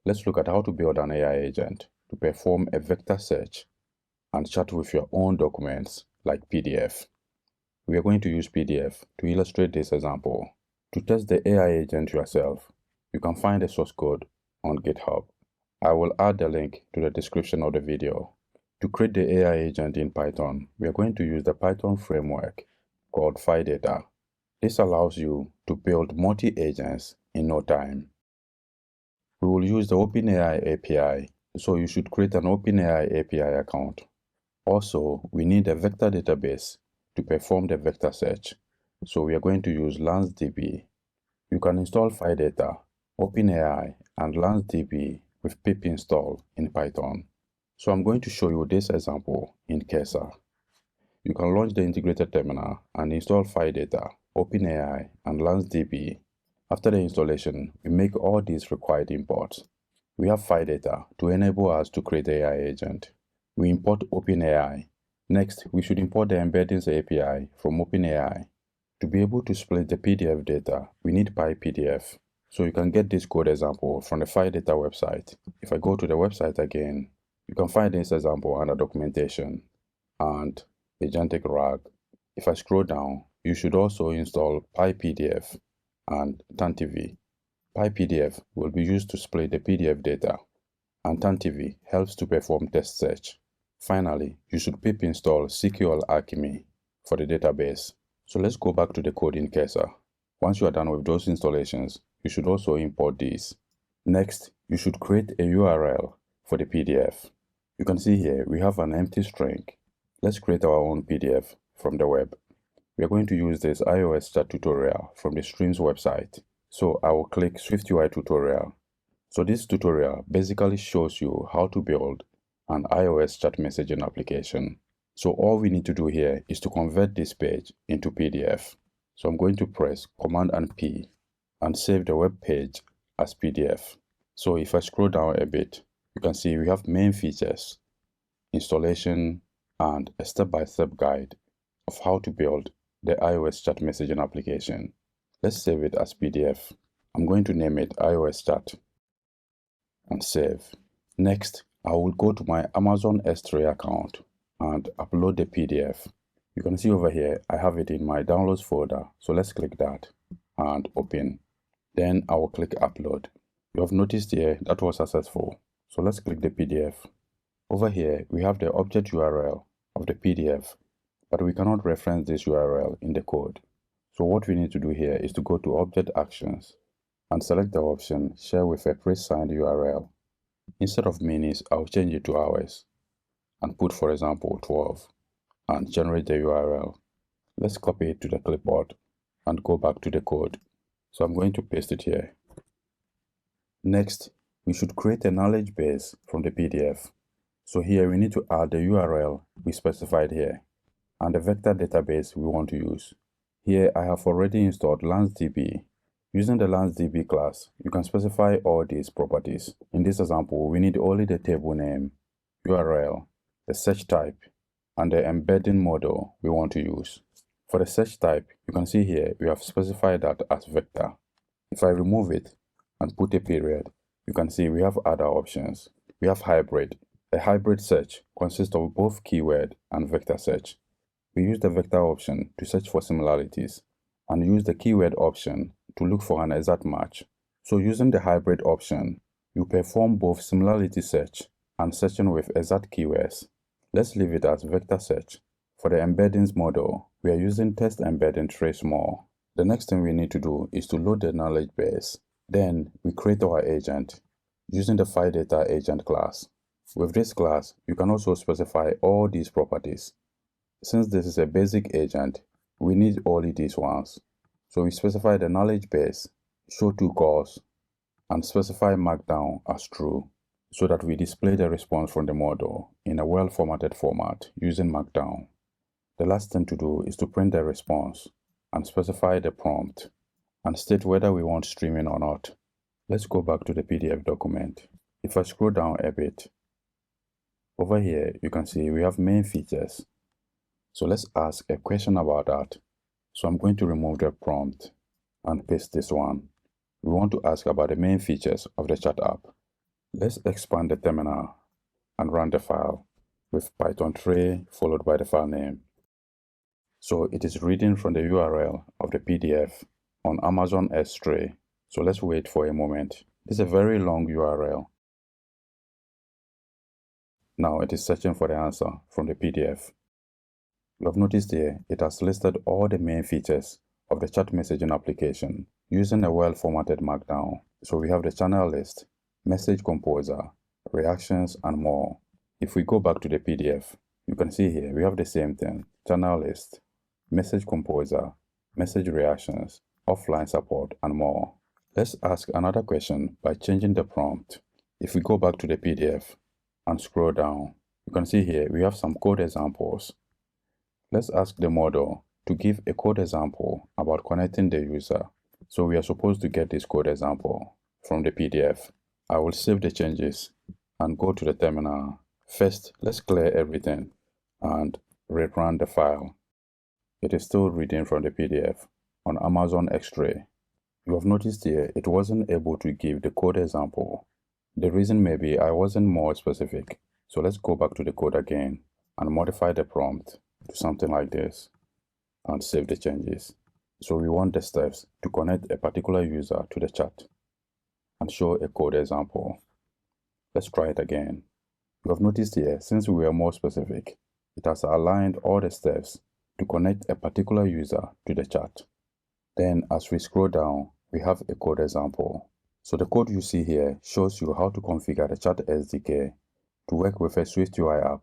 Let's look at how to build an AI agent to perform a vector search and chat with your own documents like PDF. We are going to use PDF to illustrate this example. To test the AI agent yourself, you can find the source code on GitHub. I will add the link to the description of the video. To create the AI agent in Python, we are going to use the Python framework called PyData. This allows you to build multi-agents in no time. We will use the OpenAI API, so you should create an OpenAI API account. Also, we need a vector database to perform the vector search, so we are going to use LansDB. You can install PyData, OpenAI, and LansDB with pip install in Python. So I'm going to show you this example in Cursor. You can launch the integrated terminal and install PyData, OpenAI, and LansDB. After the installation, we make all these required imports. We have PyData to enable us to create the AI agent. We import OpenAI. Next, we should import the embeddings API from OpenAI. To be able to split the PDF data, we need PyPDF. So you can get this code example from the PyData website. If I go to the website again, you can find this example under documentation and Agentic RAG. If I scroll down, you should also install PyPDF and TanTV. PyPDF will be used to split the PDF data, and TanTV helps to perform test search. Finally, you should pip install SQL Alchemy for the database. So let's go back to the code in Cursor. Once you are done with those installations, you should also import these. Next, you should create a URL for the PDF. You can see here we have an empty string. Let's create our own PDF from the web. We are going to use this iOS chat tutorial from the Streams website. So I will click SwiftUI tutorial. So this tutorial basically shows you how to build an iOS chat messaging application. So all we need to do here is to convert this page into PDF. So I'm going to press Command and P and save the web page as PDF. So if I scroll down a bit, you can see we have main features, installation, and a step-by-step guide of how to build the iOS chat messaging application. Let's save it as PDF. I'm going to name it iOS chat and save. Next, I will go to my Amazon S3 account and upload the PDF. You can see over here, I have it in my downloads folder. So let's click that and open. Then I will click upload. You have noticed here that was successful. So let's click the PDF. Over here, we have the object URL of the PDF, but we cannot reference this URL in the code. So what we need to do here is to go to Object Actions and select the option Share with a pre-signed URL. Instead of minutes, I'll change it to hours and put, for example, 12 and generate the URL. Let's copy it to the clipboard and go back to the code. So I'm going to paste it here. Next, we should create a knowledge base from the PDF. So here we need to add the URL we specified here and the vector database we want to use. Here I have already installed LansDB. Using the LansDB class, you can specify all these properties. In this example, we need only the table name, URL, the search type, and the embedding model we want to use. For the search type, you can see here we have specified that as vector. If I remove it and put a period, you can see we have other options. We have hybrid. A hybrid search consists of both keyword and vector search. We use the vector option to search for similarities and use the keyword option to look for an exact match. So using the hybrid option, you perform both similarity search and searching with exact keywords. Let's leave it as vector search. For the embeddings model, we are using test embedding trace more. The next thing we need to do is to load the knowledge base. Then we create our agent using the PyData agent class. With this class, you can also specify all these properties. Since this is a basic agent, we need only these ones. So we specify the knowledge base, show to calls, and specify markdown as true, so that we display the response from the model in a well-formatted format using markdown. The last thing to do is to print the response and specify the prompt and state whether we want streaming or not. Let's go back to the PDF document. If I scroll down a bit, over here you can see we have main features. So let's ask a question about that. So I'm going to remove the prompt and paste this one. We want to ask about the main features of the chat app. Let's expand the terminal and run the file with Python tray followed by the file name. So it is reading from the URL of the PDF on Amazon S-Tray. So let's wait for a moment. This is a very long URL. Now it is searching for the answer from the PDF. You have noticed here, it has listed all the main features of the chat messaging application using a well-formatted markdown. So we have the channel list, message composer, reactions, and more. If we go back to the PDF, you can see here we have the same thing: channel list, message composer, message reactions, offline support, and more. Let's ask another question by changing the prompt. If we go back to the PDF and scroll down, you can see here we have some code examples. Let's ask the model to give a code example about connecting the user. So we are supposed to get this code example from the PDF. I will save the changes and go to the terminal. First, let's clear everything and rerun the file. It is still reading from the PDF on Amazon X-Ray. You have noticed here it wasn't able to give the code example. The reason may be I wasn't more specific. So let's go back to the code again and modify the prompt to something like this and save the changes. So we want the steps to connect a particular user to the chat and show a code example. Let's try it again. You have noticed here, since we were more specific, it has aligned all the steps to connect a particular user to the chat. Then as we scroll down, we have a code example. So the code you see here shows you how to configure the chat SDK to work with a SwiftUI app.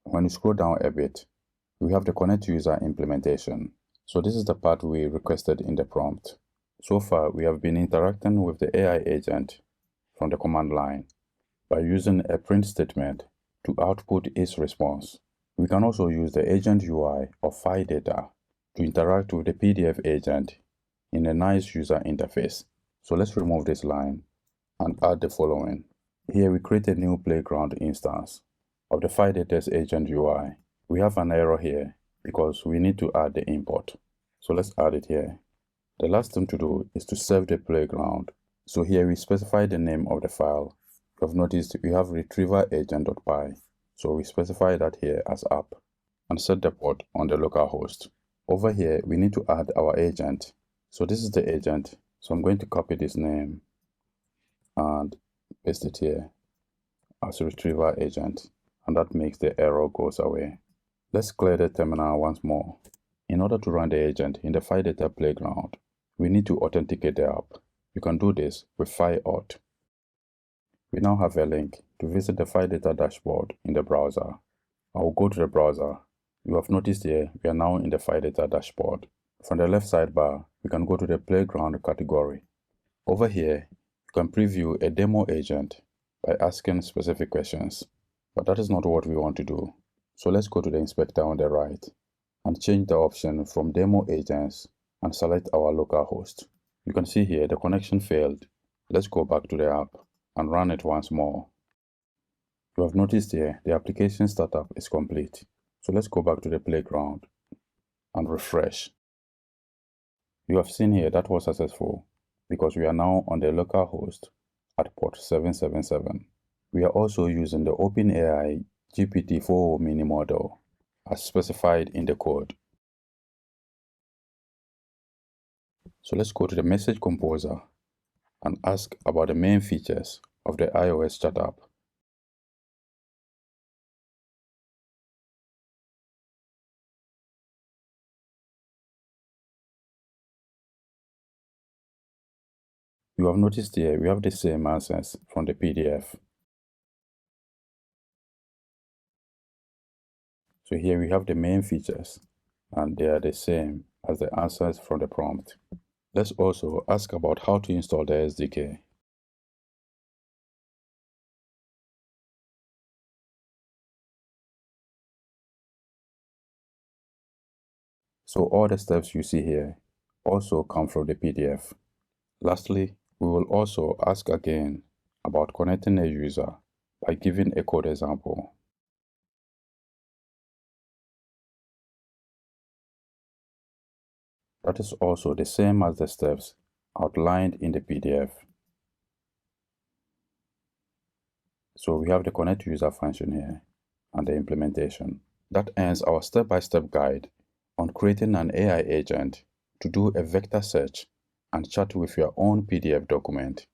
When you scroll down a bit, we have the connect user implementation. So this is the part we requested in the prompt. So far, we have been interacting with the AI agent from the command line by using a print statement to output its response. We can also use the agent UI or file data to interact with the PDF agent in a nice user interface. So let's remove this line and add the following. Here we create a new playground instance of the file data's agent UI. We have an error here because we need to add the import. So let's add it here. The last thing to do is to save the playground. So here we specify the name of the file. You have noticed we have retriever agent.py. So we specify that here as app and set the port on the local host. Over here, we need to add our agent. So this is the agent. So I'm going to copy this name and paste it here as retriever agent. And that makes the error goes away. Let's clear the terminal once more. In order to run the agent in the file data playground, we need to authenticate the app. You can do this with FileAuth. We now have a link to visit the file data dashboard in the browser. I will go to the browser. You have noticed here we are now in the file data dashboard. From the left sidebar, we can go to the playground category. Over here, you can preview a demo agent by asking specific questions, but that is not what we want to do. So let's go to the inspector on the right and change the option from demo agents and select our local host. You can see here the connection failed. Let's go back to the app and run it once more. You have noticed here the application startup is complete. So let's go back to the playground and refresh. You have seen here that was successful because we are now on the local host at port 777. We are also using the OpenAI GPT-4 mini model as specified in the code. So let's go to the message composer and ask about the main features of the iOS chat app. You have noticed here we have the same answers from the PDF. So here we have the main features and they are the same as the answers from the prompt. Let's also ask about how to install the SDK. So all the steps you see here also come from the PDF. Lastly, we will also ask again about connecting a user by giving a code example. That is also the same as the steps outlined in the PDF. So we have the connect user function here and the implementation. That ends our step-by-step guide on creating an AI agent to do a vector search and chat with your own PDF document